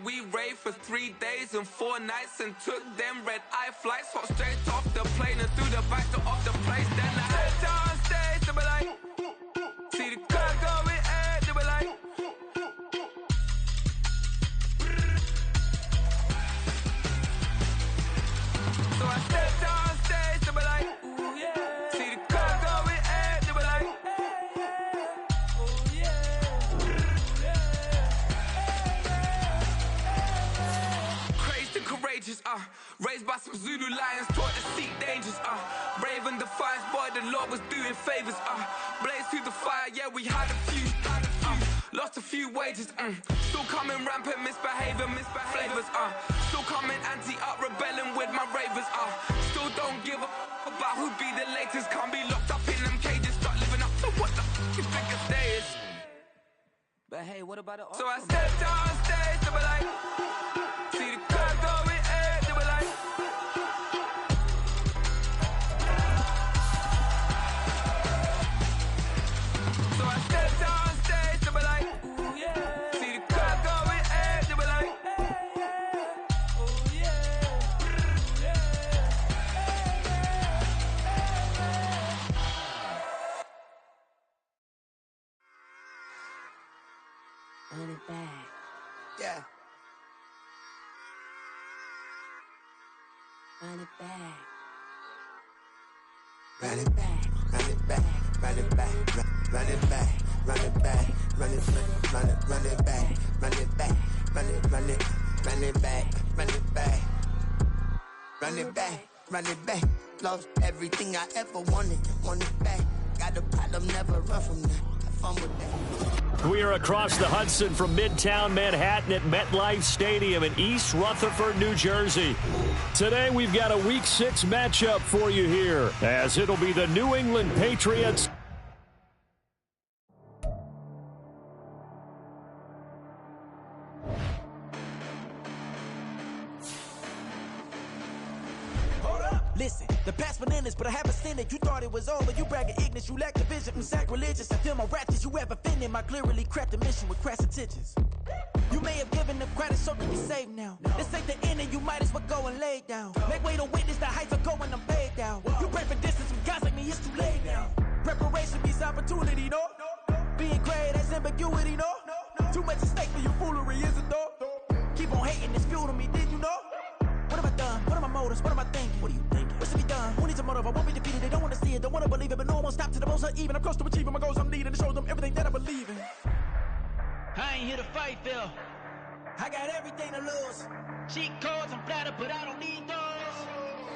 we raved for 3 days and 4 nights and took them red-eye flights. Hot straight off the plane and through the back door of the place. Then I head down stage, they were like, see the crowd going air, they were like, so I stepped down stage, they were like, ooh yeah. See the crowd going air, they were like, ooh yeah. Crazed and courageous, raised by some Zulu lions, taught to seek dangers, brave and defiant, boy, the Lord was doing favors, blaze through the fire, yeah, we had a few, lost a few wages, still coming rampant, misbehavior, flavors, still coming anti-up, rebelling with my ravers, still don't give a about who be the latest, can't be locked up in them cages, start living up to what the you think a day is. But hey, what about the So I stepped on stage, they were like, see the crowd going air, they were like, so I stepped on stage, they were like, ooh yeah. See the crowd going air, they were like, ooh yeah. Run it back. Yeah. Run it back. Run it back, run it back, run it back, run it back, run it back, run it back, run it back, run it back, run it back, run it back, run it back, run it back. Lost everything I ever wanted it back. Got a problem, never run from that. Have fun with that. We are across the Hudson from Midtown Manhattan at MetLife Stadium in East Rutherford, New Jersey. Today we've got a Week 6 matchup for you here, as it'll be the New England Patriots. Listen, the past bananas, but I haven't seen it. You thought it was over. You bragging ignorance. You lack the vision from sacrilegious. I feel my ratchets. You ever offended my clearly crafted mission with crass intentions. You may have given the credit so to be saved now. This ain't the end and you might as well go and lay down. Make way to witness the heights of going, I'm paid down. You pray for distance with guys like me, it's too late now. Preparation means opportunity, no? Being great, that's ambiguity, no? Too much at stake for your foolery, is it though? Keep on hating, it's fuel to me, did you know? What have I done? What are my motives? What am I thinking? What are you thinking? What's to be done? Who needs a motive? I won't be defeated. They don't want to see it, don't want to believe it, but no one won't stop to the most even. I'm close to achieving my goals. I'm needing to show them everything that I believe in. I ain't here to fight, Phil. I got everything to lose. Cheat codes, I'm flattered, but I don't need those.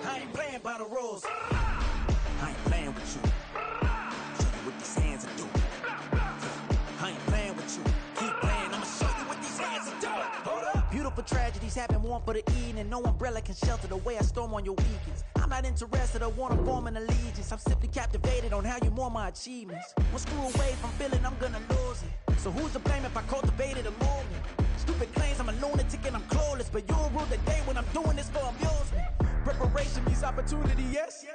I ain't playing by the rules. I ain't playing with you. Show you what these hands are doing. I ain't playing with you. Keep playing, I'ma show you what these hands are doing. Hold up. Beautiful tragedies happen, one for the eating, and no umbrella can shelter the way I storm on your weekends. I'm not interested, I wanna form an allegiance. I'm simply captivated on how you mourn my achievements. One screw away from feeling I'm gonna lose it. So who's to blame if I cultivated a movement? Stupid claims I'm a lunatic and I'm clueless, but you'll rule the day when I'm doing this for amusement. Preparation means opportunity, yes.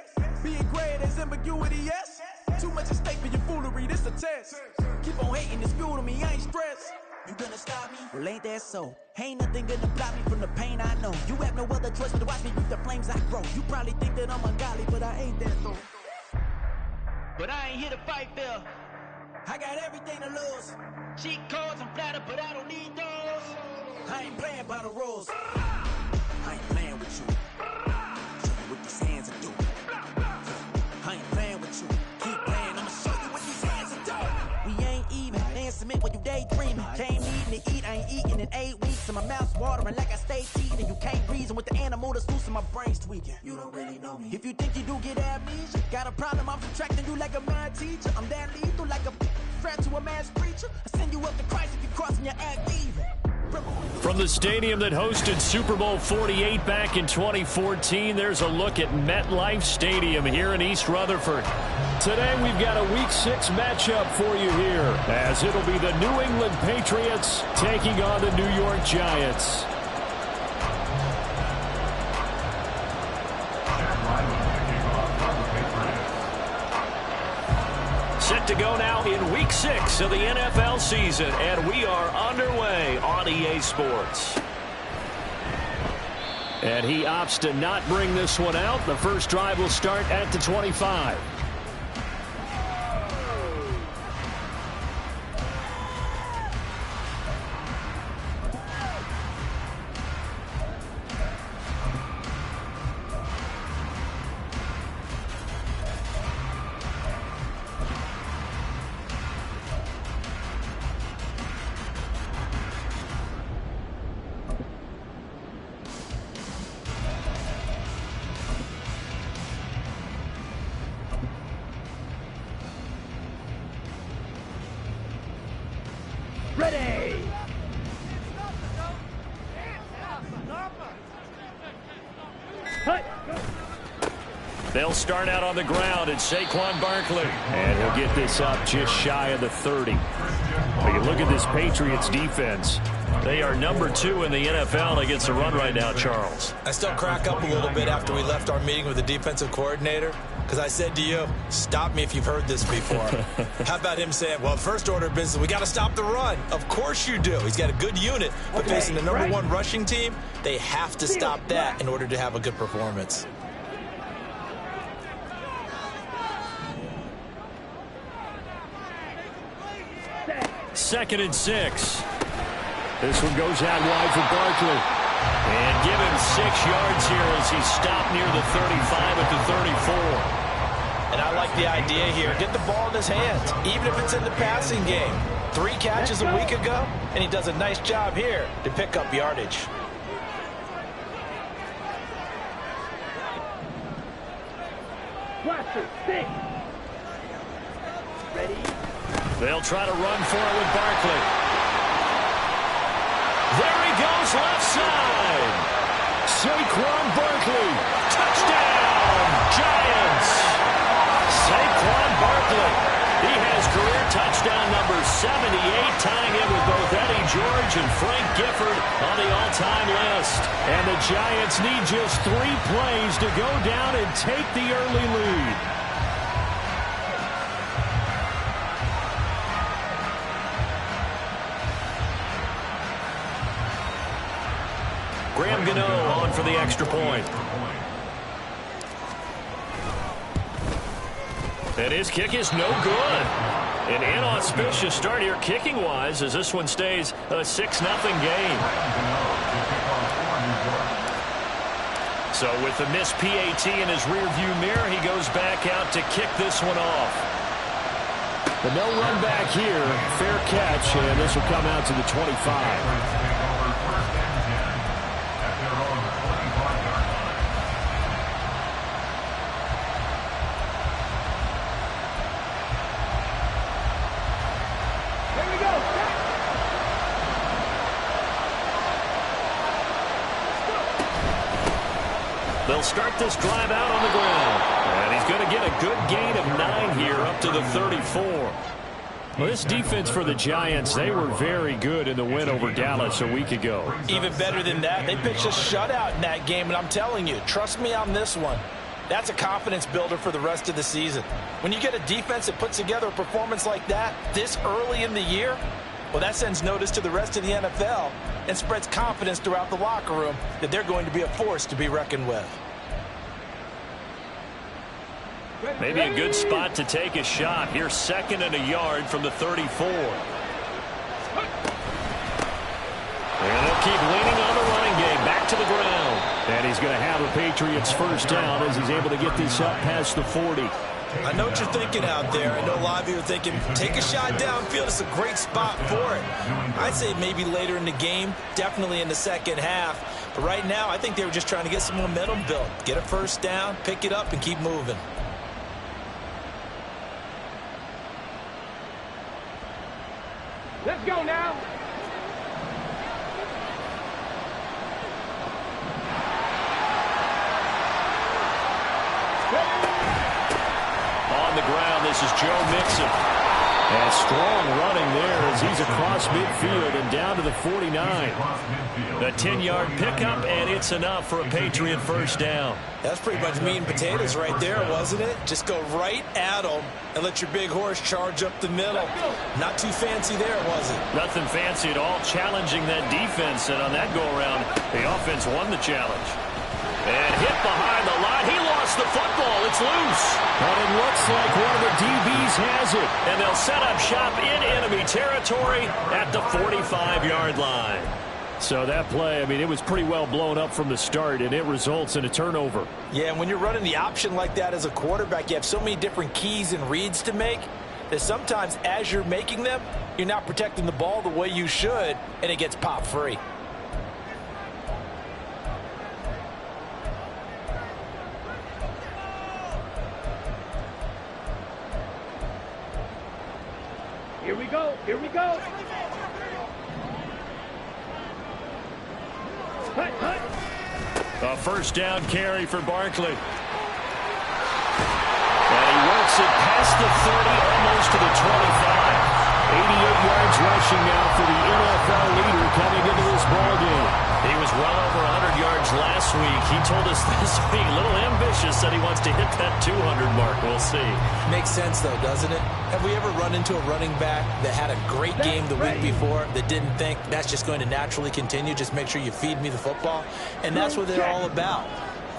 Being great is ambiguity, yes. Too much at stake for your foolery, this a test. Keep on hating, it's fuel to me, I ain't stressed. You gonna stop me? Well, ain't that so? Ain't nothing gonna block me from the pain I know. You have no other choice but to watch me reap the flames I grow. You probably think that I'm ungodly, but I ain't that though. But I ain't here to fight, Phil. I got everything to lose. Cheat codes, I'm flattered, but I don't need those. I ain't playing by the rules. I ain't playing with you. Show you what these hands are doing. I ain't playing with you. Keep playing, I'ma show you what these hands are doing. We ain't even. They ain't submit when you daydreaming. Came eating to eat, I ain't eating in 8 weeks. And my mouth's watering like I stay cheating. You can't reason with the animal that's loose and my brain's tweaking. You don't really know me. If you think you do get amnesia, got a problem, I'm subtracting you like a mad teacher. I'm that lethal like a threat to a mass preacher. I send you up to Christ if you crossing your act evil. From the stadium that hosted Super Bowl 48 back in 2014, there's a look at MetLife Stadium here in East Rutherford. Today we've got a Week 6 matchup for you here, as it'll be the New England Patriots taking on the New York Giants. Set to go now in Week 6 of the NFL season, and we are underway on EA Sports. And he opts to not bring this one out. The first drive will start at the 25. Ready! They'll start out on the ground at Saquon Barkley. And he'll get this up just shy of the 30. But you look at this Patriots defense. They are number 2 in the NFL against the run right now, Charles. I still crack up a little bit after we left our meeting with the defensive coordinator, because I said to you, stop me if you've heard this before. How about him saying, well, first order of business, we got to stop the run. Of course you do. He's got a good unit, but facing the number 1 rushing team, they have to stop that in order to have a good performance. Second and 6. This one goes out wide for Barkley. And give him 6 yards here as he's stopped near the 35 at the 34. And I like the idea here. Get the ball in his hands, even if it's in the passing game. 3 catches a week ago, and he does a nice job here to pick up yardage. Ready? They'll try to run for it with Barkley. There he goes, left side. Saquon Barkley. Touchdown, Giants. Saquon Barkley. He has career touchdown number 78, tying it with both Eddie George and Frank Gifford on the all-time list. And the Giants need just 3 plays to go down and take the early lead. Graham Gano on for the extra point. And his kick is no good. An inauspicious start here kicking-wise as this one stays a 6-0 game. So with the missed PAT in his rearview mirror, he goes back out to kick this one off. But no run back here. Fair catch, and this will come out to the 25. They'll start this drive out on the ground. And he's going to get a good gain of 9 here up to the 34. Well, this defense for the Giants, they were very good in the win over Dallas a week ago. Even better than that, they pitched a shutout in that game, and I'm telling you, trust me on this one. That's a confidence builder for the rest of the season. When you get a defense that puts together a performance like that this early in the year, well, that sends notice to the rest of the NFL and spreads confidence throughout the locker room that they're going to be a force to be reckoned with. Maybe a good spot to take a shot. Here's 2nd and a yard from the 34. And they'll keep leaning on the running game. Back to the ground. And he's going to have a Patriots first down as he's able to get this up past the 40. I know what you're thinking out there. I know a lot of you are thinking, take a shot downfield. It's a great spot for it. I'd say maybe later in the game, definitely in the second half. But right now, I think they were just trying to get some momentum built. Get a first down, pick it up, and keep moving. Let's go now. On the ground, this is Joe Mixon. And strong running there as he's across midfield and down to the 49. The 10-yard pickup, and it's enough for a Patriot first down. That's pretty much meat and potatoes right there, wasn't it? Just go right at them and let your big horse charge up the middle. Not too fancy there, was it? Nothing fancy at all, challenging that defense. And on that go-around, the offense won the challenge. And hit behind the line. He lost the football. It's loose. But it looks like one of the DBs has it. And they'll set up shop in enemy territory at the 45-yard line. So that play, I mean, it was pretty well blown up from the start, and it results in a turnover. Yeah, and when you're running the option like that as a quarterback, you have so many different keys and reads to make that sometimes as you're making them, you're not protecting the ball the way you should, and it gets popped free. Here we go. Here we go. Hut, hut. A first down carry for Barkley. And he works it past the 30, almost to the 25. 88 yards rushing now for the NFL leader coming into this ballgame. He was well over 100 yards last week. He told us this week, a little ambitious, said he wants to hit that 200 mark. We'll see. Makes sense, though, doesn't it? Have we ever run into a running back that had a great game the week before that didn't think that's just going to naturally continue? Just make sure you feed me the football. And that's what they're all about.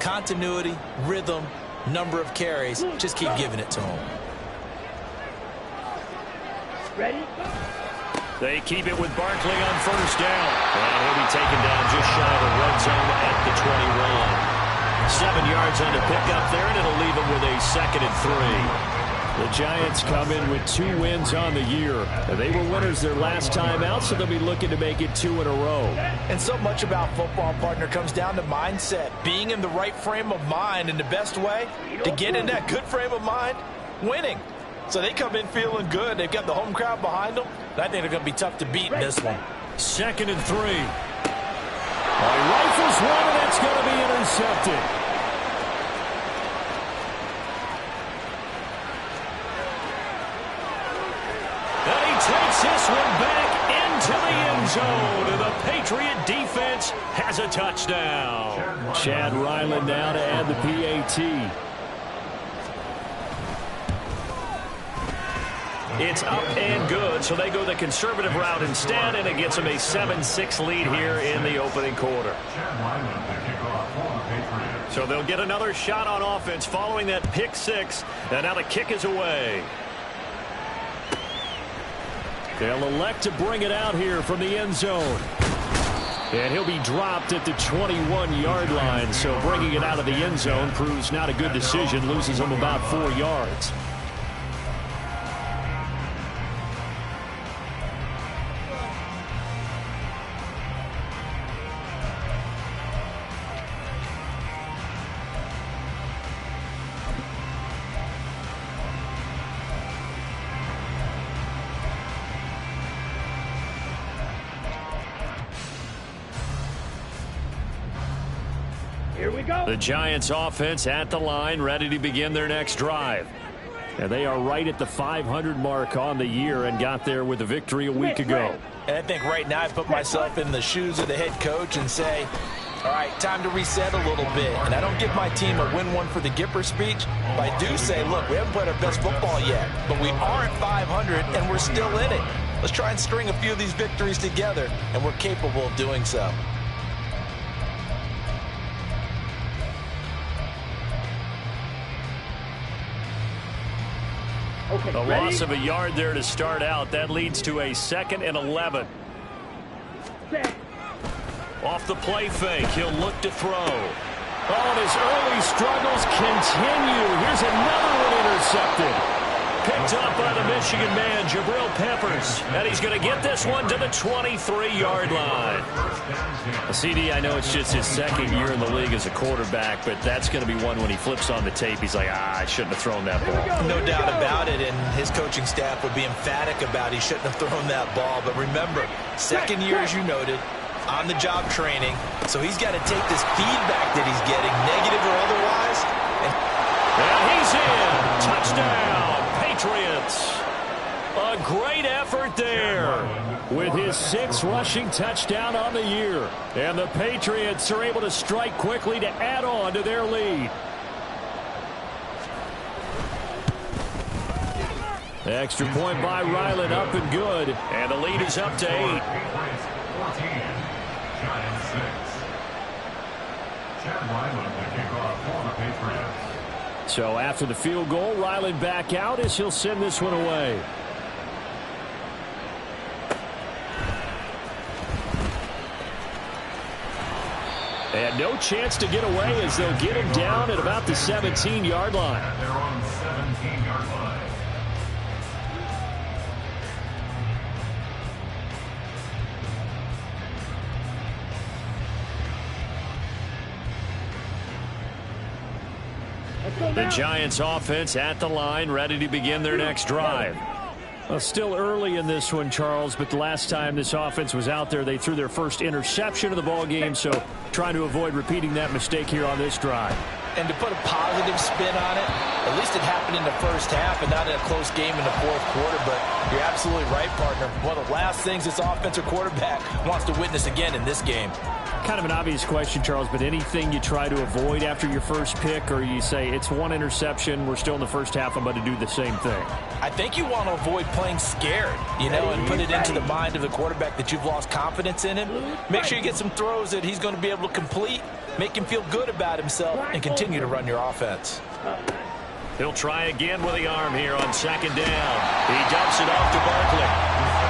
Continuity, rhythm, number of carries. Just keep giving it to them. Ready? They keep it with Barkley on first down. And he'll be taken down just shy of the red zone at the 21. 7 yards on the pickup there, and it'll leave him with a 2nd and 3. The Giants come in with 2 wins on the year. They were winners their last time out, so they'll be looking to make it 2 in a row. And so much about football, partner, comes down to mindset. Being in the right frame of mind, and the best way to get in that good frame of mind, winning. So they come in feeling good. They've got the home crowd behind them. I think they're going to be tough to beat in this one. 2nd and 3. He rifles one, and it's going to be intercepted. And he takes this one back into the end zone. And the Patriot defense has a touchdown. Chad Ryland now to add the PAT. It's up and good, so they go the conservative route instead, and it gets them a 7-6 lead here in the opening quarter. So they'll get another shot on offense following that pick 6, and now the kick is away. They'll elect to bring it out here from the end zone. And he'll be dropped at the 21-yard line, so bringing it out of the end zone proves not a good decision, loses him about 4 yards. The Giants offense at the line, ready to begin their next drive. And they are right at the 500 mark on the year and got there with a victory a week ago. And I think right now I put myself in the shoes of the head coach and say, all right, time to reset a little bit. And I don't give my team a win one for the Gipper speech, but I do say, look, we haven't played our best football yet, but we are at 500 and we're still in it. Let's try and string a few of these victories together, and we're capable of doing so. A loss of a yard there to start out. That leads to a 2nd and 11. Off the play fake, he'll look to throw. Oh, and his early struggles continue. Here's another one intercepted. Picked up by the Michigan man, Jabril Peppers. And he's going to get this one to the 23-yard line. CD, I know it's just his 2nd year in the league as a quarterback, but that's going to be one when he flips on the tape. He's like, I shouldn't have thrown that ball. No doubt about it, and his coaching staff would be emphatic about he shouldn't have thrown that ball. But remember, 2nd year, as you noted, on-the-job training, so he's got to take this feedback that he's getting, negative or otherwise. And he's in. Touchdown, Patriots. A great effort there with his 6th rushing touchdown on the year. And the Patriots are able to strike quickly to add on to their lead. Extra point by Ryland, up and good. And the lead is up to 8. So after the field goal, Ryland back out as he'll send this one away. And no chance to get away as they'll get him down at about the 17-yard line. They're on the 17-yard line. The Giants offense at the line, ready to begin their next drive. Well, still early in this one, Charles, but the last time this offense was out there, they threw their first interception of the ball game, so trying to avoid repeating that mistake here on this drive. And to put a positive spin on it, at least it happened in the first half and not in a close game in the fourth quarter. But you're absolutely right, partner. One of the last things this offensive quarterback wants to witness again in this game. Kind of an obvious question, Charles, but anything you try to avoid after your first pick, or you say it's one interception, we're still in the first half, I'm about to do the same thing? I think you want to avoid playing scared, and put it into the mind of the quarterback that you've lost confidence in him. Make sure you get some throws that he's going to be able to complete, make him feel good about himself, and continue to run your offense. He'll try again with the arm here on second down. He dumps it off to Barkley.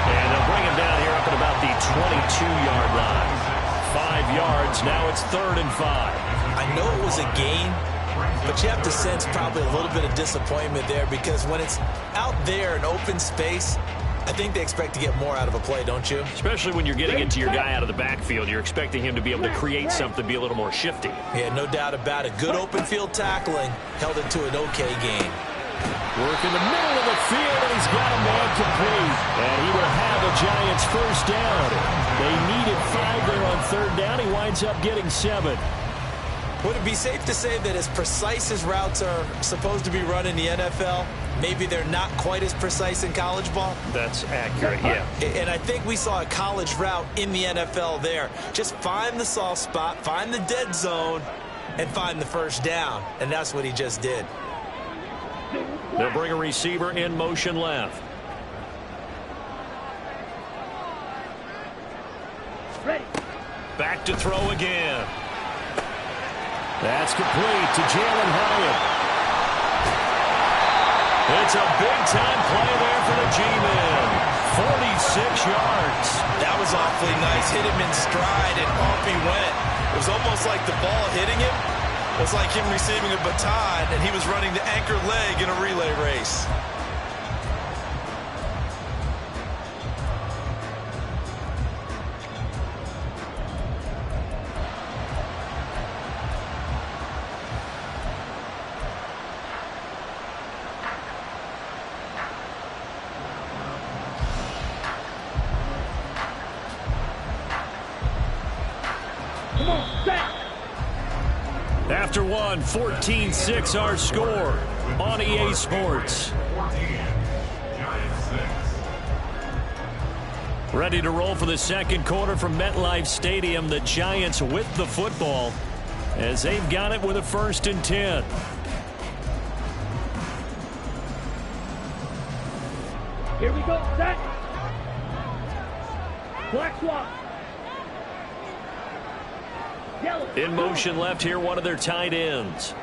And they'll bring him down here up at about the 22-yard line. 5 yards, now it's 3rd and 5. I know it was a gain, but you have to sense probably a little bit of disappointment there because when it's out there in open space, I think they expect to get more out of a play, don't you? Especially when you're getting into your guy out of the backfield. You're expecting him to be able to create something, be a little more shifty. Yeah, no doubt about it. Good open field tackling held it to an okay game. Work in the middle of the field, and he's got a man complete. And he will have a Giants first down. They needed 5 there on 3rd down. He winds up getting 7. Would it be safe to say that as precise as routes are supposed to be run in the NFL, maybe they're not quite as precise in college ball? That's accurate, yeah. And I think we saw a college route in the NFL there. Just find the soft spot, find the dead zone, and find the first down. And that's what he just did. They'll bring a receiver in motion left. Ready. Back to throw again. That's complete to Jalen Hyatt. It's a big-time play there for the G-Men. 46 yards. That was awfully nice. Hit him in stride, and off he went. It was almost like the ball hitting him was like him receiving a baton, and he was running the anchor leg in a relay race. After one, 14-6 our score on EA Sports. Ready to roll for the second quarter from MetLife Stadium. The Giants with the football as they've got it with a 1st and 10. Here we go, set. Black swap. Yellow. In motion left here, one of their tight ends.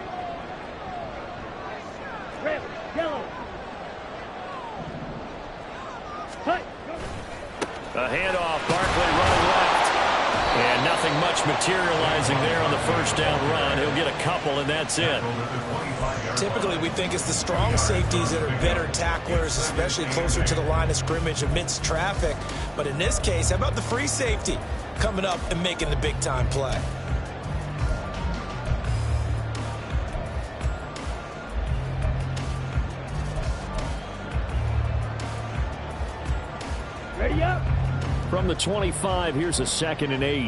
Red, yellow. Hut. A handoff, Barkley running left. And nothing much materializing there on the first down run. He'll get a couple, and that's it. Typically, we think it's the strong safeties that are better tacklers, especially closer to the line of scrimmage amidst traffic. But in this case, how about the free safety coming up and making the big-time play? Ready up. From the 25, here's a 2nd and 8.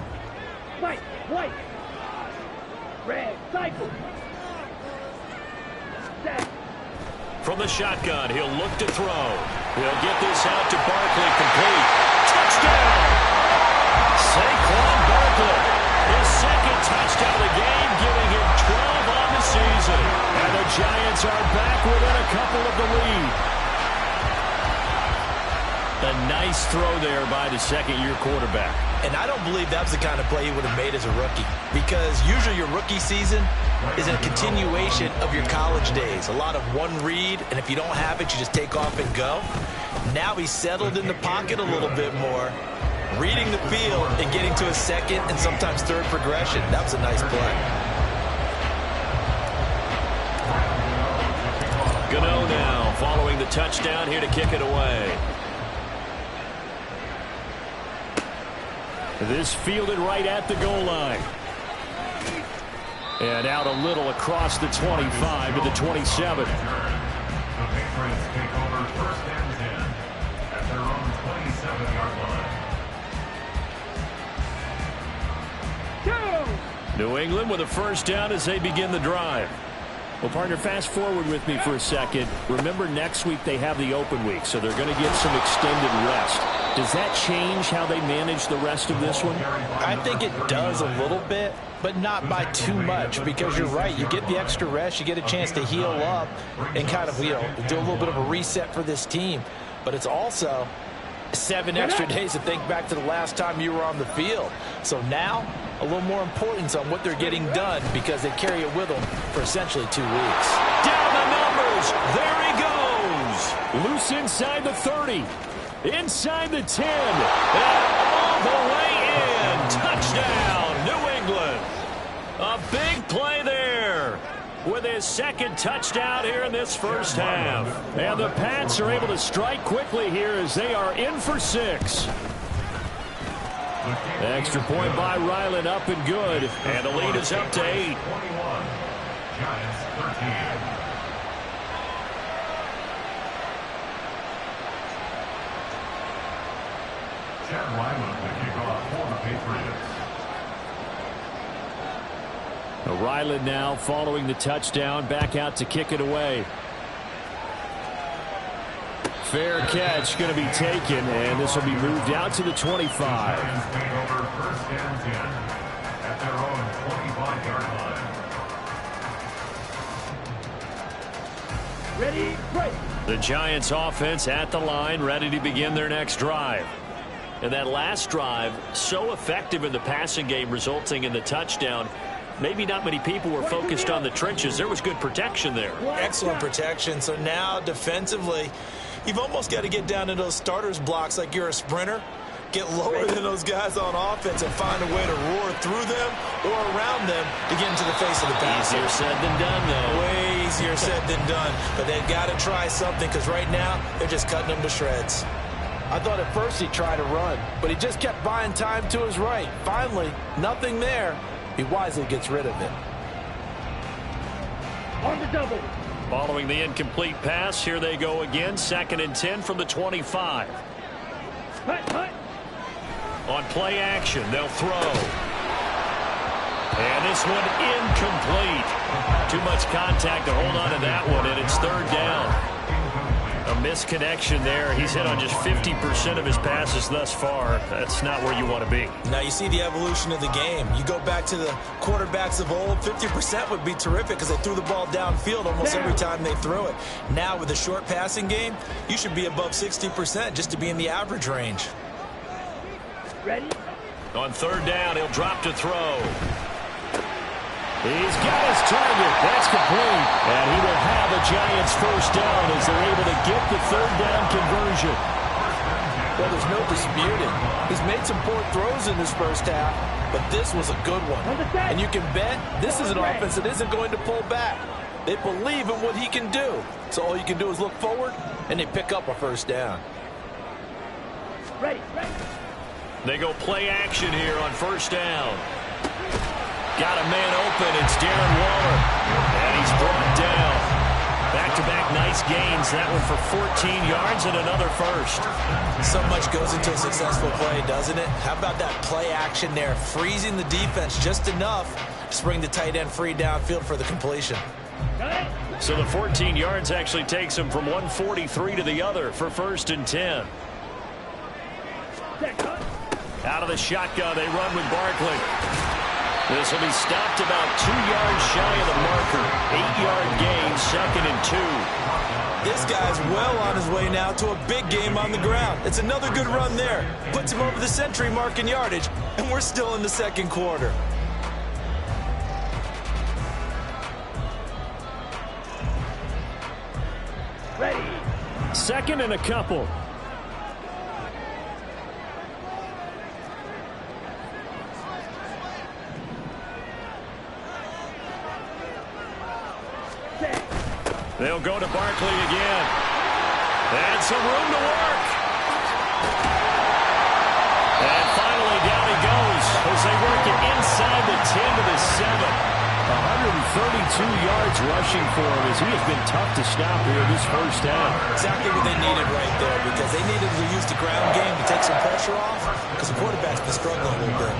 White, white. Red, cycle. Set. From the shotgun, he'll look to throw. He'll get this out to Barkley, complete. Touchdown! Saquon Barkley, his 2nd touchdown of the game, giving him 12 on the season. And the Giants are back within a couple of the lead. A nice throw there by the 2nd-year quarterback. And I don't believe that was the kind of play he would have made as a rookie, because usually your rookie season is a continuation of your college days. A lot of one read, and if you don't have it, you just take off and go. Now he's settled in the pocket a little bit more, reading the field and getting to a second and sometimes third progression. That was a nice play. Gano now following the touchdown here to kick it away. This fielded right at the goal line. And out a little across the 25 to the 27. The Patriots take over first and 10 at their own 27-yard line. New England with a first down as they begin the drive. Well, partner, fast forward with me for a second. Remember, next week they have the open week, so they're going to get some extended rest. Does that change how they manage the rest of this one? I think it does a little bit, but not by too much, because you're right. You get the extra rest. You get a chance to heal up and kind of, do a little bit of a reset for this team. But it's also 7 extra days to think back to the last time you were on the field. So now, a little more importance on what they're getting done, because they carry it with them for essentially 2 weeks. Down the numbers. There he goes. Loose inside the 30. Inside the 10. And all the way in. Touchdown, New England. A big play there with his second touchdown here in this first half. And the Pats are able to strike quickly here as they are in for 6. Extra point by Ryland, up and good. And the lead is up to 8. 21. Giants 13. Chad Ryland to kick off for the Patriots. Ryland now following the touchdown, back out to kick it away. Fair catch going to be taken, and this will be moved out to the 25. Giants take over first and 10 at their own 25-yard line. Ready, break. The Giants offense at the line, ready to begin their next drive. And that last drive, so effective in the passing game, resulting in the touchdown. Maybe not many people were focused on the trenches. There was good protection there. Excellent protection. So now defensively, you've almost got to get down to those starters blocks like you're a sprinter. Get lower than those guys on offense and find a way to roar through them or around them to get into the face of the passer. Easier said than done, though. Way easier said than done. But they've got to try something, because right now they're just cutting them to shreds. I thought at first he'd try to run, but he just kept buying time to his right. Finally, nothing there. He wisely gets rid of it. On the double. Following the incomplete pass, here they go again. 2nd and 10 from the 25. Hut. On play action, they'll throw. And this one incomplete. Too much contact to hold on to that one, and it's 3rd down. A misconnection there. He's hit on just 50% of his passes thus far. That's not where you want to be. Now you see the evolution of the game. You go back to the quarterbacks of old, 50% would be terrific because they threw the ball downfield almost every time they threw it. Now with a short passing game, you should be above 60% just to be in the average range. Ready? On 3rd down, he'll drop to throw. He's got his target. That's complete. And he will have a Giants first down as they're able to get the 3rd down conversion. Well, there's no disputing. He's made some poor throws in this first half, but this was a good one. And you can bet this is an offense that isn't going to pull back. They believe in what he can do. So all you can do is look forward, and they pick up a first down. Ready. They go play action here on 1st down. Got a man open. It's Darren Waller. And he's brought down. Back-to-back nice gains. That one for 14 yards and another first. So much goes into a successful play, doesn't it? How about that play action there? Freezing the defense just enough to bring the tight end free downfield for the completion. So the 14 yards actually takes him from 143 to the other for 1st and 10. Out of the shotgun, they run with Barkley. This will be stopped about 2 yards shy of the marker. 8-yard gain, 2nd and 2. This guy's well on his way now to a big game on the ground. It's another good run there. Puts him over the century mark in yardage, and we're still in the second quarter. Ready. Second and a couple. They'll go to Barkley again. And some room to work. And finally down he goes as they work it inside the 10 to the 7. 132 yards rushing for him as he has been tough to stop here this first half. Exactly what they needed right there, because they needed to use the ground game to take some pressure off, because the quarterback's been struggling a little bit.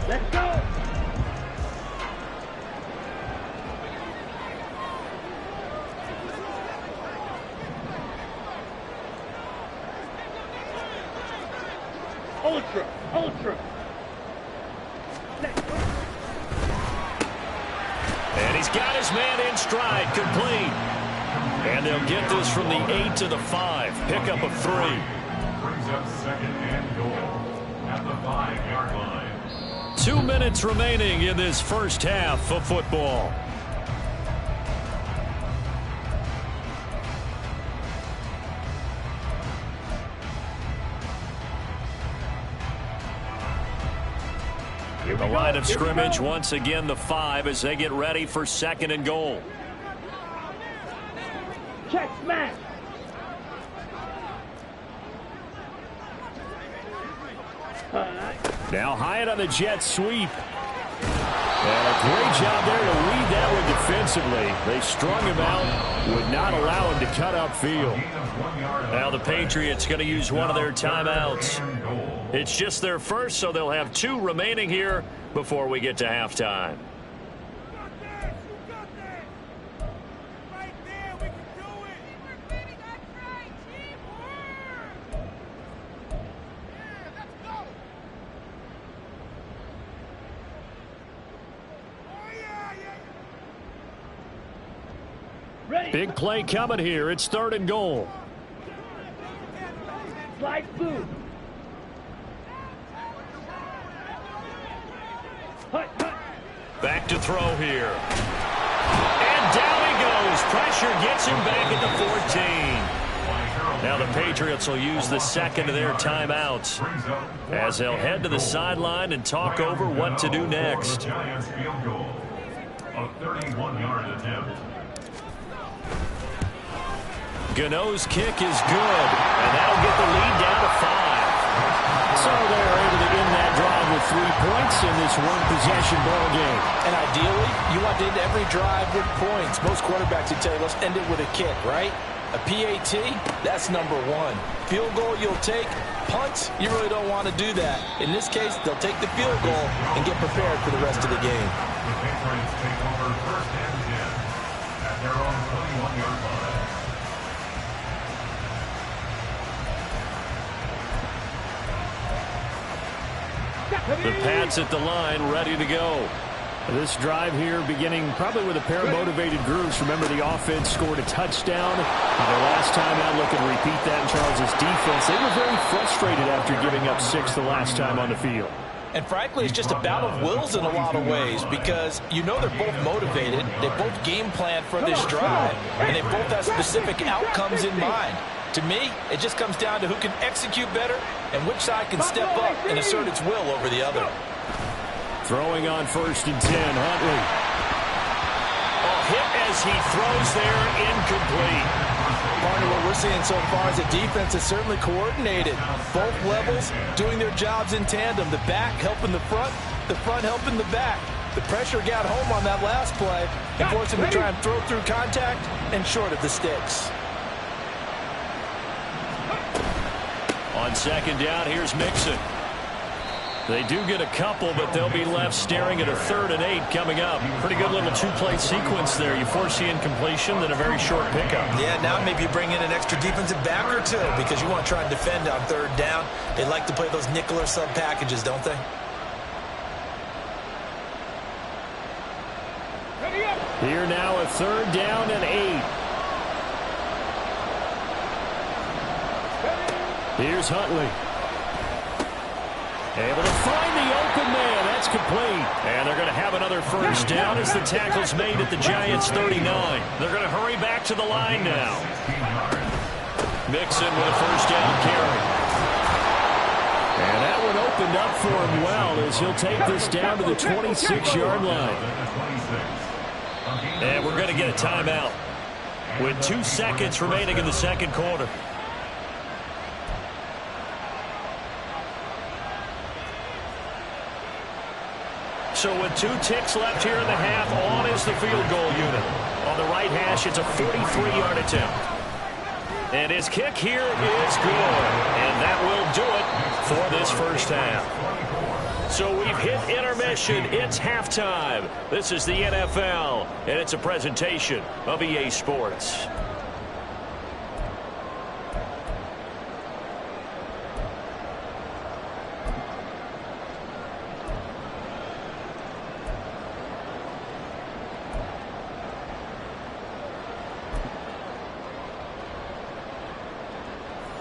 Let's go. Ultra. And he's got his man in stride, complete. And they'll get this from the 8 to the 5. Pickup of 3. Brings up second and goal at the 5-yard line. 2 minutes remaining in this first half of football. The line of scrimmage once again the 5 as they get ready for second and goal. Check smash. Now Hyatt on the jet sweep. And a great job there to read that one defensively. They strung him out, would not allow him to cut upfield. Now the Patriots going to use one of their timeouts. It's just their first, so they'll have 2 remaining here before we get to halftime. Big play coming here. It's third and goal. Slide through. Back to throw here. And down he goes. Pressure gets him back at the 14. Now the Patriots will use the second of their timeouts as they'll head to the sideline and talk over what to do next. Giants field goal. A 31-yard attempt. Gano's kick is good, and that'll get the lead down to 5. So they're able to end that drive with 3 points in this one-possession ball game. And ideally, you want to end every drive with points. Most quarterbacks would tell you, let's end it with a kick, right? A PAT, that's number 1. Field goal you'll take. Punts, you really don't want to do that. In this case, they'll take the field goal and get prepared for the rest of the game. The Patriots take over first and 10 at their own 21-yard line. The Pats at the line, ready to go. This drive here beginning probably with a pair of motivated groups. Remember, the offense scored a touchdown. Their last time out, looking to repeat that in Charles' defense. They were very frustrated after giving up 6 the last time on the field. And frankly, it's just a battle of wills in a lot of ways, because you know they're both motivated. They both game plan for this drive, and they both have specific outcomes in mind. To me, it just comes down to who can execute better and which side can step up and assert its will over the other. Throwing on first and 10, Huntley. Hit as he throws there, incomplete. Partner, what we're seeing so far is the defense is certainly coordinated. Both levels doing their jobs in tandem. The back helping the front helping the back. The pressure got home on that last play and forced him to try and throw through contact and short of the sticks. On second down, here's Mixon. They do get a couple, but they'll be left staring at a 3rd and 8 coming up. Pretty good little two-play sequence there. You force the incompletion, then a very short pickup. Yeah, now maybe you bring in an extra defensive back or two because you want to try and defend on 3rd down. They like to play those nickel or sub packages, don't they? Here now a 3rd down and 8. Here's Huntley. Able to find the open man. That's complete. And they're going to have another first down as the tackle's made at the Giants' 39. They're going to hurry back to the line now. Mixon with a first down carry. And that one opened up for him well as he'll take this down to the 26-yard line. And we're going to get a timeout with 2 seconds remaining in the second quarter. So with 2 ticks left here in the half, on is the field goal unit. On the right hash, it's a 43-yard attempt. And his kick here is good. And that will do it for this first half. So we've hit intermission. It's halftime. This is the NFL, and it's a presentation of EA Sports.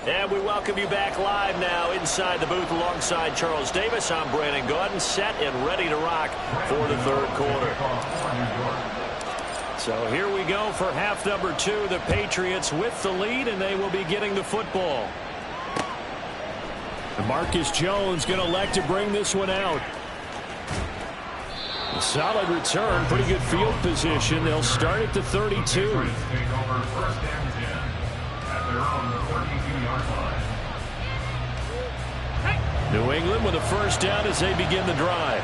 And we welcome you back live now inside the booth alongside Charles Davis. I'm Brandon Gaudin, set and ready to rock for the 3rd quarter. So here we go for half number 2. The Patriots with the lead, and they will be getting the football. And Marcus Jones going to elect to bring this one out. A solid return, pretty good field position. They'll start at the 32. New England with a first down as they begin the drive.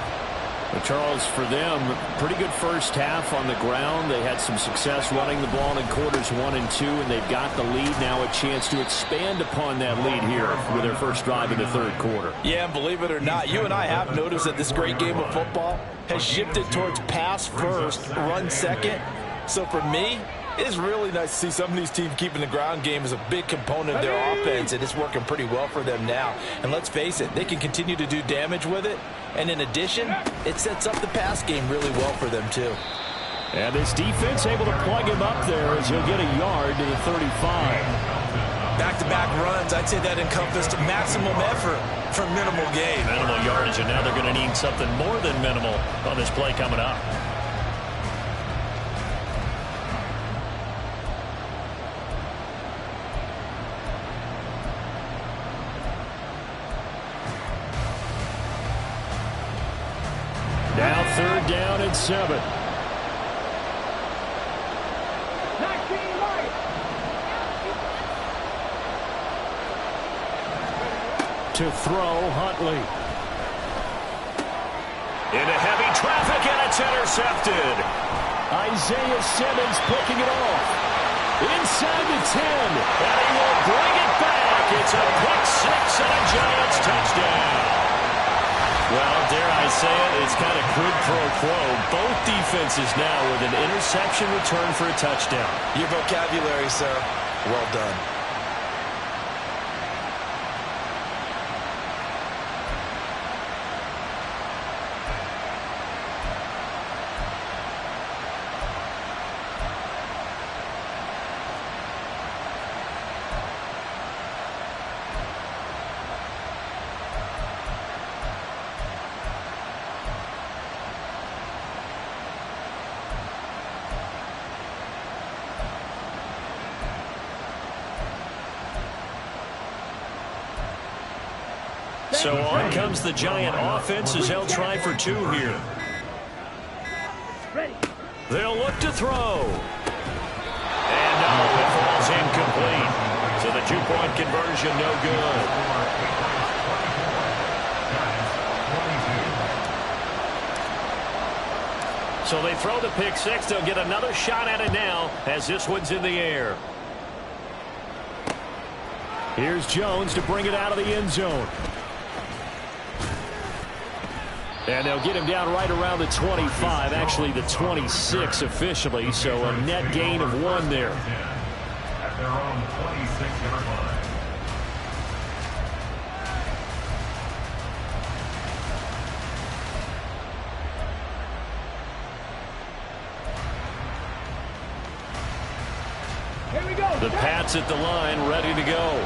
Well, Charles, for them, pretty good first half on the ground. They had some success running the ball in quarters 1 and 2, and they've got the lead now, a chance to expand upon that lead here with their first drive in the 3rd quarter. Yeah, and believe it or not, you and I have noticed that this great game of football has shifted towards pass first, run second. So for me, it's really nice to see some of these teams keeping the ground game as a big component of their offense, and it's working pretty well for them now. And let's face it, they can continue to do damage with it. And in addition, it sets up the pass game really well for them, too. And this defense able to plug him up there as he'll get a yard to the 35. Back-to-back runs, I'd say that encompassed maximum effort for minimal gain. Minimal yardage, and now they're going to need something more than minimal on this play coming up. Now 3rd down and 7. To throw, Huntley. Into heavy traffic, and it's intercepted. Isaiah Simmons picking it off. Inside the 10, and he will bring it back. It's a quick 6 and a Giants touchdown. Well, dare I say it, it's kind of quid pro quo. Both defenses now with an interception return for a touchdown. Your vocabulary, sir. Well done. So on comes the Giant offense as they'll try for 2 here. They'll look to throw. And no, it falls incomplete. So the 2-point conversion no good. So they throw the pick 6. They'll get another shot at it now as this one's in the air. Here's Jones to bring it out of the end zone. And they'll get him down right around the 25, actually the 26 officially, so a net gain of 1 there. At their own 26-yard line. The Pats at the line, ready to go.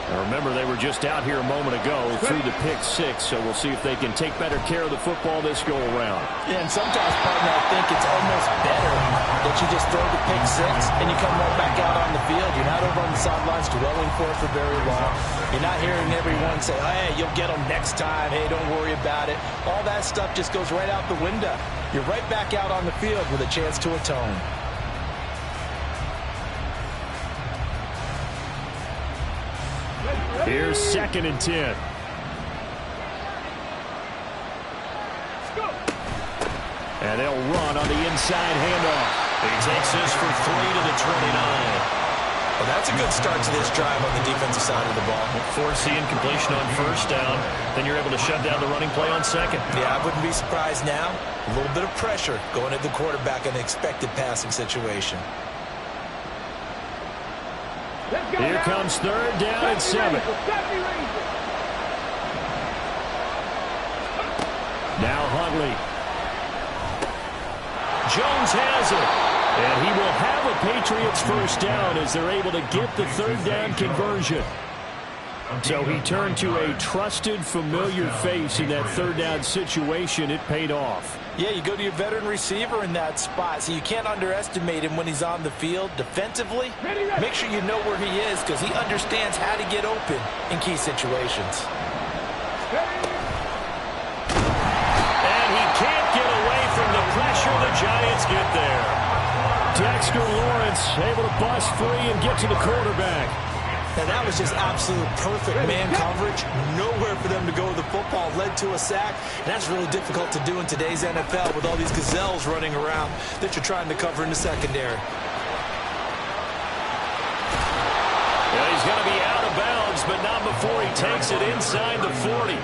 Now remember, they were just out here a moment ago through the pick 6, so we'll see if they can take better care of the football this go-around. Yeah, and sometimes, partner, I think it's almost better that you just throw the pick 6 and you come right back out on the field. You're not over on the sidelines dwelling for it for very long. You're not hearing everyone say, oh, hey, you'll get them next time. Hey, don't worry about it. All that stuff just goes right out the window. You're right back out on the field with a chance to atone. Here's 2nd and 10. And they'll run on the inside handoff. He takes this for 3 to the 29. Well, that's a good start to this drive on the defensive side of the ball. Force the incompletion on 1st down. Then you're able to shut down the running play on 2nd. Yeah, I wouldn't be surprised now. A little bit of pressure going at the quarterback in an expected passing situation. Here comes 3rd down and 7. Now Huntley. Jones has it. And he will have a Patriots 1st down as they're able to get the 3rd down conversion. So he turned to a trusted, familiar face in that 3rd down situation. It paid off. Yeah, you go to your veteran receiver in that spot, so you can't underestimate him when he's on the field. Defensively, make sure you know where he is because he understands how to get open in key situations. And he can't get away from the pressure. The Giants get there. Dexter Lawrence able to bust free and get to the quarterback. And that was just absolute perfect man coverage. Nowhere for them to go with the football. Led to a sack. And that's really difficult to do in today's NFL with all these gazelles running around that you're trying to cover in the secondary. Yeah, he's going to be out of bounds, but not before he takes it inside the 40.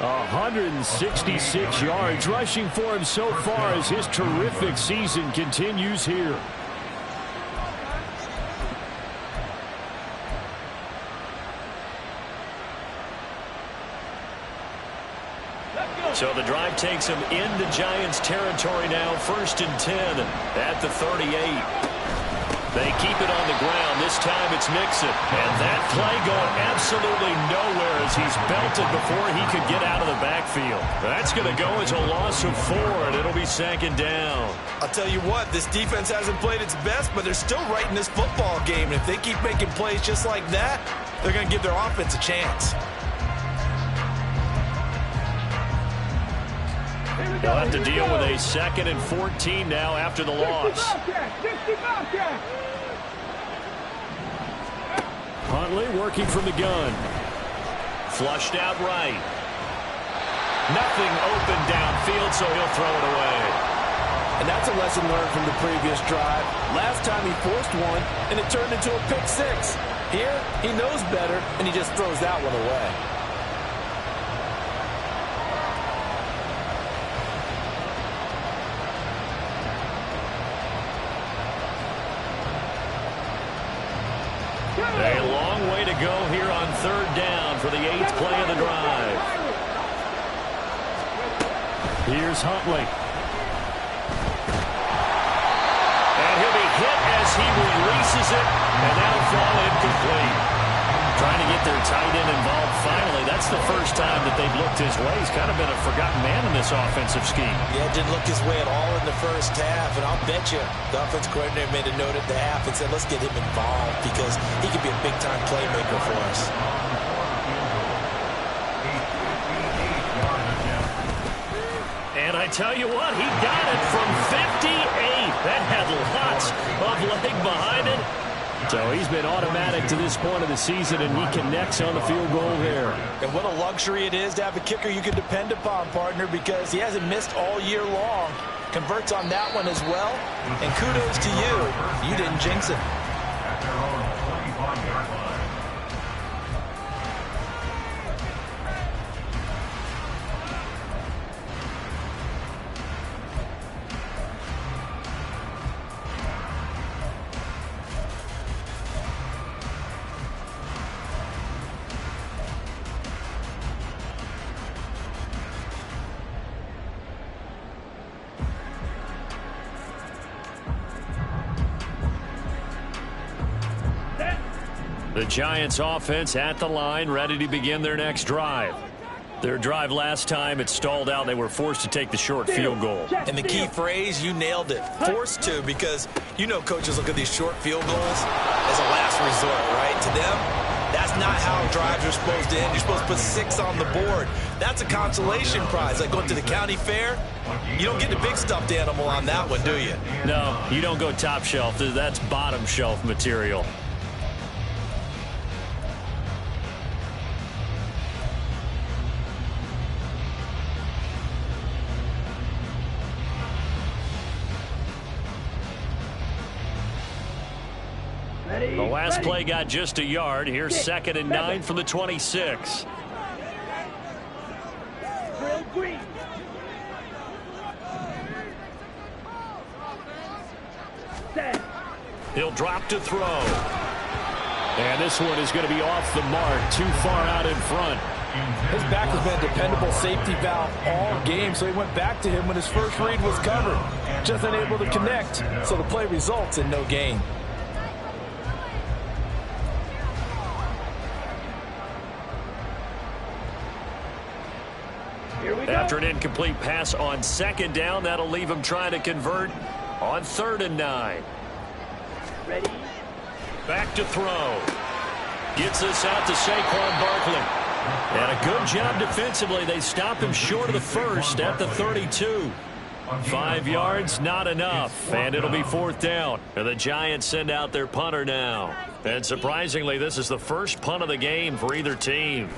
166 yards rushing for him so far as his terrific season continues here. So the drive takes him into Giants territory now. 1st and 10 at the 38. They keep it on the ground. This time it's Mixon. And that play going absolutely nowhere as he's belted before he could get out of the backfield. That's going to go as a loss of 4, and it'll be 2nd down. I'll tell you what, this defense hasn't played its best, but they're still right in this football game. And if they keep making plays just like that, they're going to give their offense a chance. They'll have to deal with a 2nd and 14 now after the loss. Huntley working from the gun. Flushed out right. Nothing open downfield, so he'll throw it away. And that's a lesson learned from the previous drive. Last time he forced one, and it turned into a pick 6. Here, he knows better, and he just throws that one away. A long way to go here on 3rd down for the 8th play of the drive. Here's Huntley. And he'll be hit as he releases it, and that'll fall incomplete. Trying to get their tight end involved finally. That's the first time that they've looked his way. He's kind of been a forgotten man in this offensive scheme. Yeah, didn't look his way at all in the first half. And I'll bet you the offensive coordinator made a note at the half and said, let's get him involved because he could be a big-time playmaker for us. And I tell you what, he got it from 58. That had lots of leg behind it. So he's been automatic to this point of the season, and he connects on the field goal there. And what a luxury it is to have a kicker you can depend upon, partner, because he hasn't missed all year long. Converts on that one as well. And kudos to you. You didn't jinx it. The Giants offense at the line, ready to begin their next drive. Their drive last time, it stalled out. They were forced to take the short field goal. And the key phrase, you nailed it, forced to, because you know coaches look at these short field goals as a last resort, right? To them, that's not how drives are supposed to end. You're supposed to put 6 on the board. That's a consolation prize, like going to the county fair. You don't get the big stuffed animal on that one, do you? No, you don't go top shelf. That's bottom shelf material. The last play got just a yard. Here's 2nd and 9 from the 26. He'll drop to throw. And this one is going to be off the mark, too far out in front. His back has been a dependable safety valve all game, so he went back to him when his first read was covered. Just unable to connect, so the play results in no gain. After an incomplete pass on 2nd down, that'll leave him trying to convert on 3rd and 9. Ready? Back to throw. Gets this out to Saquon Barkley. And a good job defensively. They stop him short of the first at the 32. 5 yards, not enough. And it'll be 4th down. And the Giants send out their punter now. And surprisingly, this is the first punt of the game for either team.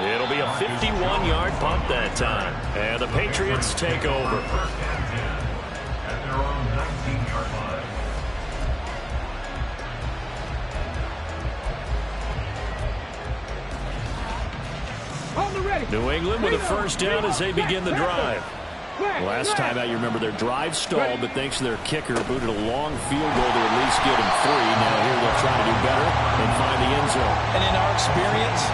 It'll be a 51-yard punt that time. And the Patriots take over. At their own 19-yard line. New England with a first down as they begin the drive. Last time out, you remember their drive stalled, but thanks to their kicker, booted a long field goal to at least get him 3. Now here they'll try to do better and find the end zone. And in our experience,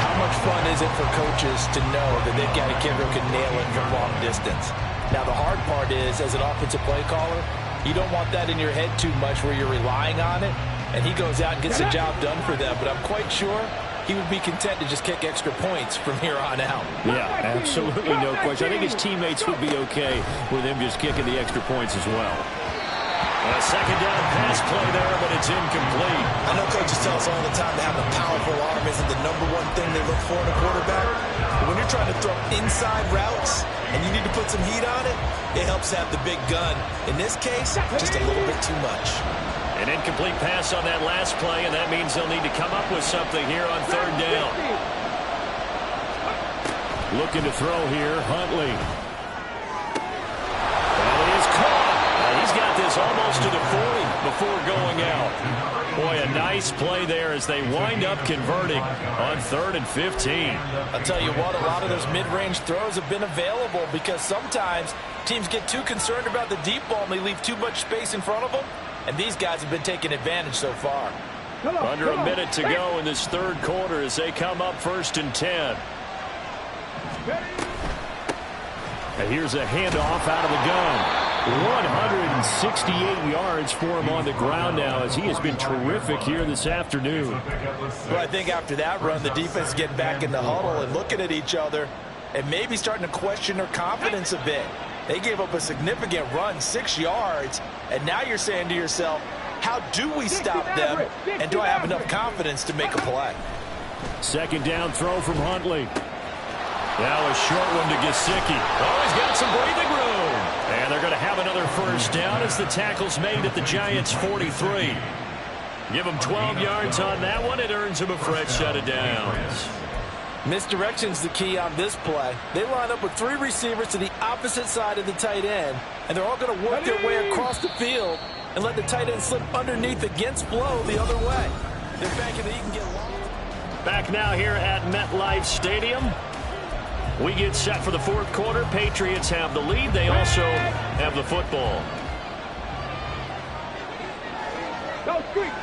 how much fun is it for coaches to know that they've got a kicker who can nail it from long distance? Now, the hard part is, as an offensive play caller, you don't want that in your head too much where you're relying on it, and he goes out and gets the job done for them. But I'm quite sure he would be content to just kick extra points from here on out. Yeah, absolutely no question. I think his teammates would be okay with him just kicking the extra points as well. A 2nd down pass play there, but it's incomplete. I know coaches tell us all the time that having a powerful arm isn't the #1 thing they look for in a quarterback. But when you're trying to throw inside routes and you need to put some heat on it, it helps to have the big gun. In this case, just a little bit too much. An incomplete pass on that last play, and that means they'll need to come up with something here on 3rd down. Looking to throw here, Huntley. And he is caught. He's got this almost to the 40 before going out. Boy, a nice play there as they wind up converting on 3rd and 15. I'll tell you what, a lot of those mid-range throws have been available because sometimes teams get too concerned about the deep ball and they leave too much space in front of them. And these guys have been taking advantage so far. Under a minute to go in this 3rd quarter as they come up 1st and 10. And here's a handoff out of the gun. 168 yards for him on the ground now as he has been terrific here this afternoon. Well, I think after that run, the defense is getting back in the huddle and looking at each other and maybe starting to question their confidence a bit. They gave up a significant run, 6 yards, and now you're saying to yourself, how do we stop them, and do I have enough confidence to make a play? 2nd down throw from Huntley. Now a short one to Gesicki. Oh, he's got some breathing room. And they're going to have another first down as the tackle's made at the Giants' 43. Give him 12 yards on that one. It earns him a fresh set of downs. Misdirection's the key on this play. They line up with 3 receivers to the opposite side of the tight end, and they're all going to work their way across the field and let the tight end slip underneath against flow the other way. They're banking that he can get long. Back now here at MetLife Stadium. We get set for the 4th quarter. Patriots have the lead. They also have the football. Go, Street.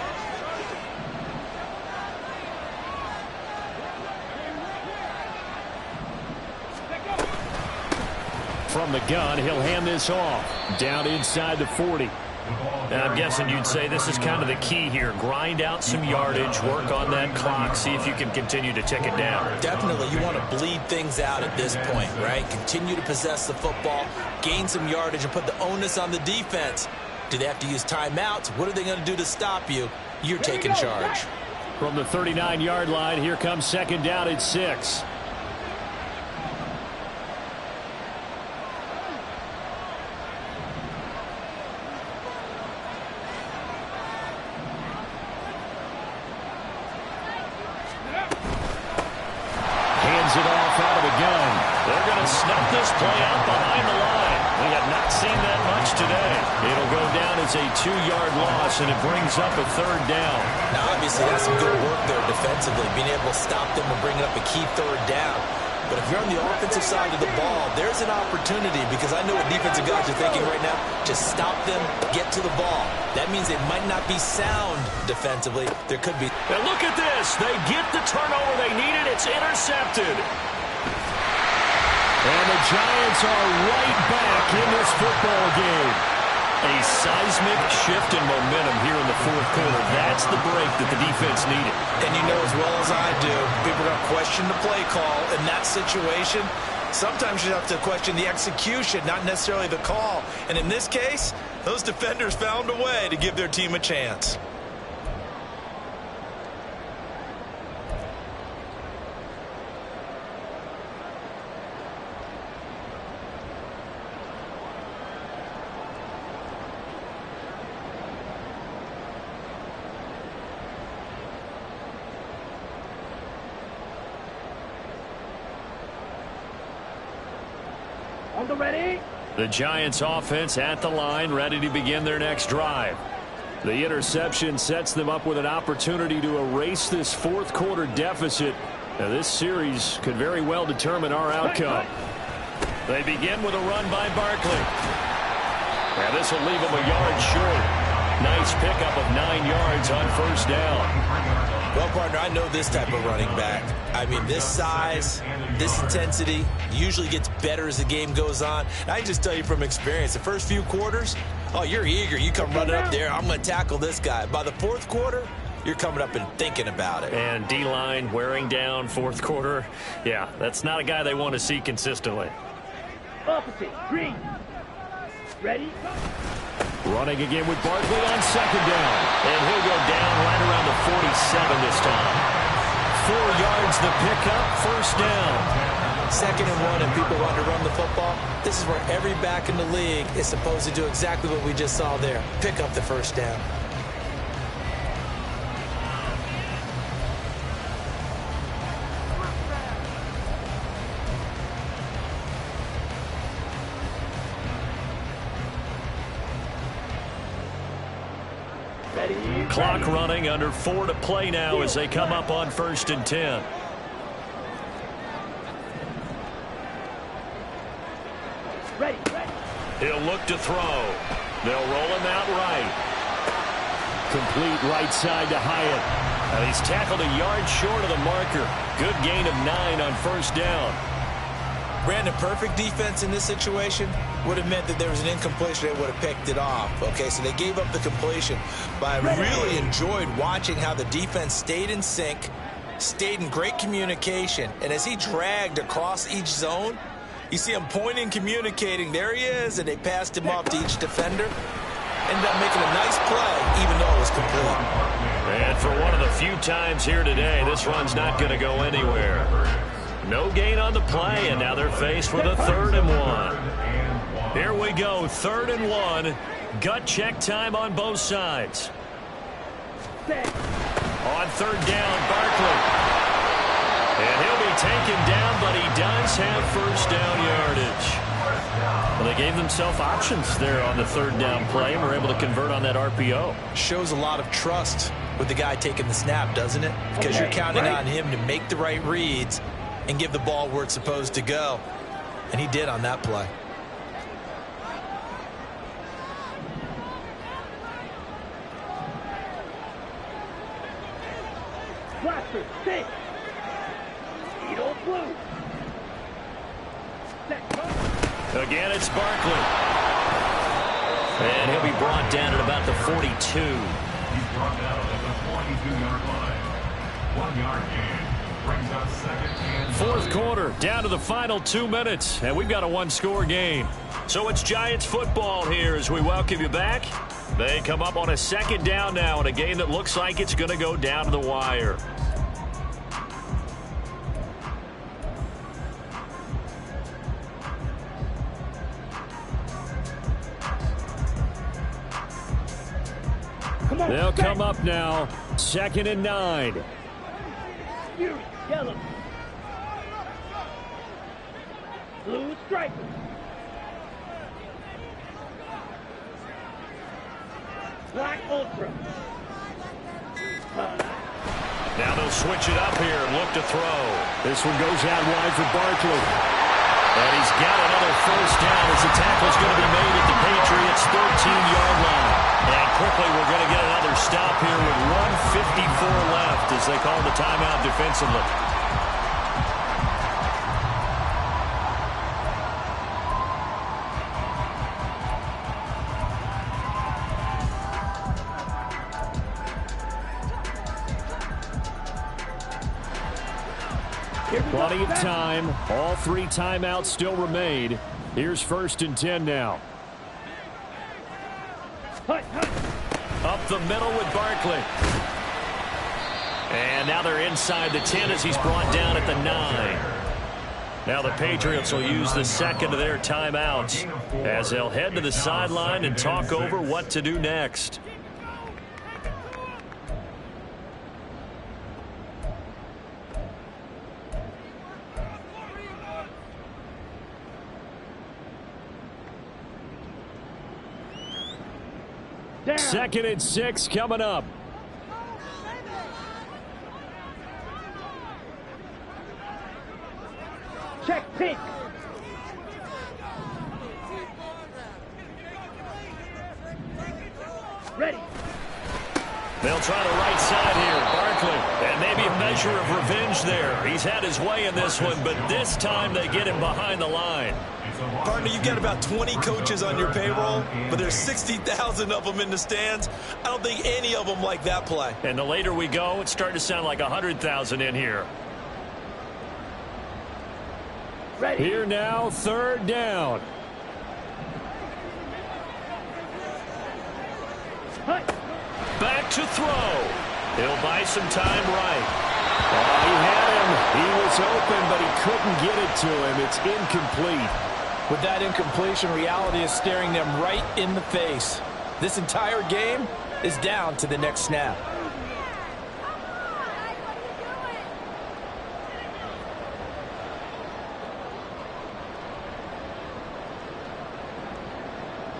From the gun, he'll hand this off. Down inside the 40. And I'm guessing you'd say this is kind of the key here. Grind out some yardage, work on that clock, see if you can continue to tick it down. Definitely, you want to bleed things out at this point, right? Continue to possess the football, gain some yardage, and put the onus on the defense. Do they have to use timeouts? What are they going to do to stop you? You're taking charge. From the 39-yard line, here comes second down at 6. Snuff this play out behind the line. We have not seen that much today. It'll go down as a 2-yard loss, and it brings up a third down. Now, obviously, that's some good work there defensively, being able to stop them and bringing up a key third down. But if you're on the offensive side of the ball, there's an opportunity, because I know what defensive guys are thinking right now. Just stop them, get to the ball. That means they might not be sound defensively. There could be. And look at this. They get the turnover they needed. It's intercepted. And the Giants are right back in this football game. A seismic shift in momentum here in the fourth quarter. That's the break that the defense needed. And you know as well as I do, people are going to question the play call in that situation. Sometimes you have to question the execution, not necessarily the call. And in this case, those defenders found a way to give their team a chance. The Giants offense at the line, ready to begin their next drive. The interception sets them up with an opportunity to erase this fourth quarter deficit. Now, this series could very well determine our outcome. They begin with a run by Barkley. Now, this will leave them a yard short. Nice pickup of 9 yards on first down. Well, partner, I know this type of running back. I mean, this size, this intensity usually gets better as the game goes on. And I can just tell you from experience, the first few quarters, oh, you're eager. You come running up there, I'm going to tackle this guy. By the fourth quarter, you're coming up and thinking about it. And D-line wearing down fourth quarter. Yeah, that's not a guy they want to see consistently. Opposite, green. Ready? Running again with Barkley on second down. And he'll go down right around the 47 this time. 4 yards the pickup, first down. 2nd and 1 and people want to run the football. This is where every back in the league is supposed to do exactly what we just saw there. Pick up the first down. Clock running, under 4 to play now as they come up on 1st and 10. Ready. He'll look to throw. They'll roll him out right. Complete right side to Hyatt. Now he's tackled a yard short of the marker. Good gain of 9 on first down. Brandon, perfect defense in this situation would have meant that there was an incompletion. They would have picked it off. Okay, so they gave up the completion. But I really enjoyed watching how the defense stayed in sync, stayed in great communication. And as he dragged across each zone, you see him pointing, communicating. There he is, and they passed him off to each defender. Ended up making a nice play, even though it was complete. And for one of the few times here today, this run's not going to go anywhere. No gain on the play, and now they're faced with a 3rd and 1. Here we go, 3rd and 1. Gut check time on both sides. On 3rd down, Barkley. And he'll be taken down, but he does have first down yardage. Well, they gave themselves options there on the 3rd down play and were able to convert on that RPO. Shows a lot of trust with the guy taking the snap, doesn't it? Because you're counting on him to make the right reads and give the ball where it's supposed to go. And he did on that play. Blaster, stay. Eagle blue. Set, go. Again, it's Barkley. And he'll be brought down at about the 42. He's brought down at the 42-yard line. 1 yard gain. Brings up second and Fourth quarter, down to the final 2 minutes, and we've got a one-score game. So it's Giants football here as we welcome you back. They come up on a second down now in a game that looks like it's going to go down to the wire. They'll come up now, 2nd and 9. Yellow. Blue stripe. Black ultra. Now they'll switch it up here and look to throw. This one goes out wide for Barkley. And he's got another first down as the tackle's going to be made at the Patriots' 13-yard line. And quickly we're going to get another stop here with 1:54 left as they call the timeout defensively. Plenty of time. All 3 timeouts still remain. Here's 1st and 10 now. Up the middle with Barkley. And now they're inside the 10 as he's brought down at the 9. Now the Patriots will use the second of their timeouts as they'll head to the sideline and talk over what to do next. Down. 2nd and 6 coming up. Check pink. Ready. They'll try the right side here. Barkley. And maybe a measure of revenge there. He's had his way in this one, but this time they get him behind the line. Partner, you got about 20 coaches on your payroll, but there's 60,000 of them in the stands. I don't think any of them like that play. And the later we go, it's starting to sound like 100,000 in here. Ready. Here now, 3rd down. Back to throw. He'll buy some time right. Oh, he had him. He was open, but he couldn't get it to him. It's incomplete. With that incompletion, reality is staring them right in the face. This entire game is down to the next snap.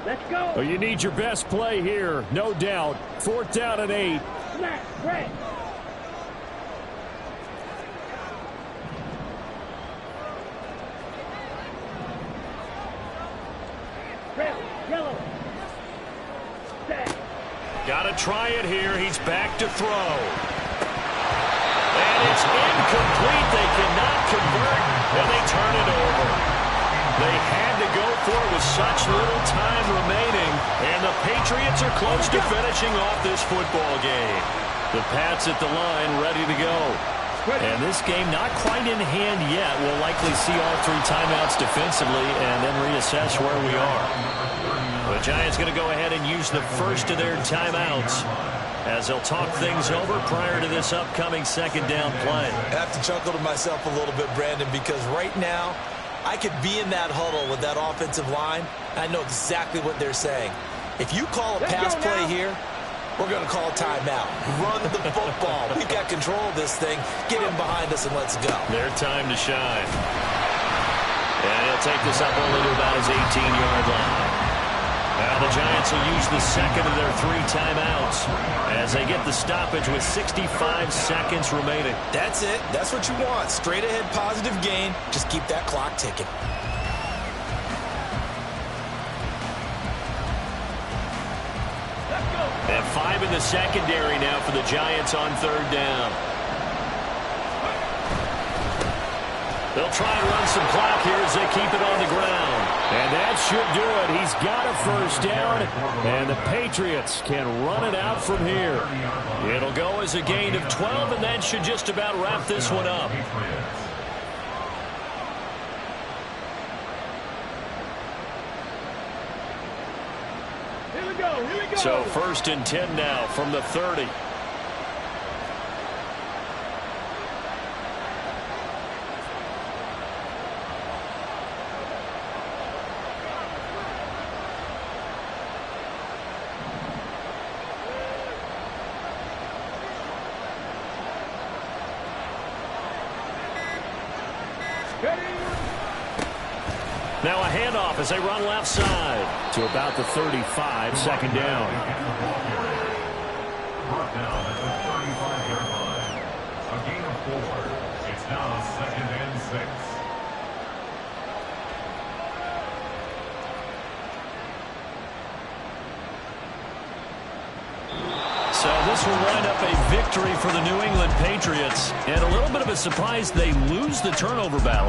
Let's go. Well, you need your best play here, no doubt. 4th down and 8. Black, red. Red, yellow. Set. Got to try it here. He's back to throw. And it's incomplete. They cannot convert, and they turn it over. They had to go for it with such little time remaining, and the Patriots are close to finishing off this football game. The Pats at the line ready to go. And this game not quite in hand yet. We'll likely see all 3 timeouts defensively and then reassess where we are. The Giants going to go ahead and use the first of their timeouts as they'll talk things over prior to this upcoming 2nd down play. I have to chuckle to myself a little bit, Brandon, because right now I could be in that huddle with that offensive line. I know exactly what they're saying. If you call a pass play here, we're going to call a timeout. Run the football. We've got control of this thing. Get him behind us and let's go. Their time to shine. And he'll take this up only to about his 18-yard line. Now the Giants will use the second of their 3 timeouts as they get the stoppage with 65 seconds remaining. That's it. That's what you want. Straight ahead positive gain. Just keep that clock ticking. And 5 in the secondary now for the Giants on 3rd down. They'll try and run some clock here as they keep it on the ground. And That should do it. He's got a first down, and the Patriots can run it out from here. It'll go as a gain of 12, and that should just about wrap this one up. So 1st and 10 now from the 30. Now a handoff as they run left side to about the 35, 2nd down. Brought down at the 35-yard line. A gain of 4. It's now 2nd and 6. So this will wind up a victory for the New England Patriots. And a little bit of a surprise, they lose the turnover battle.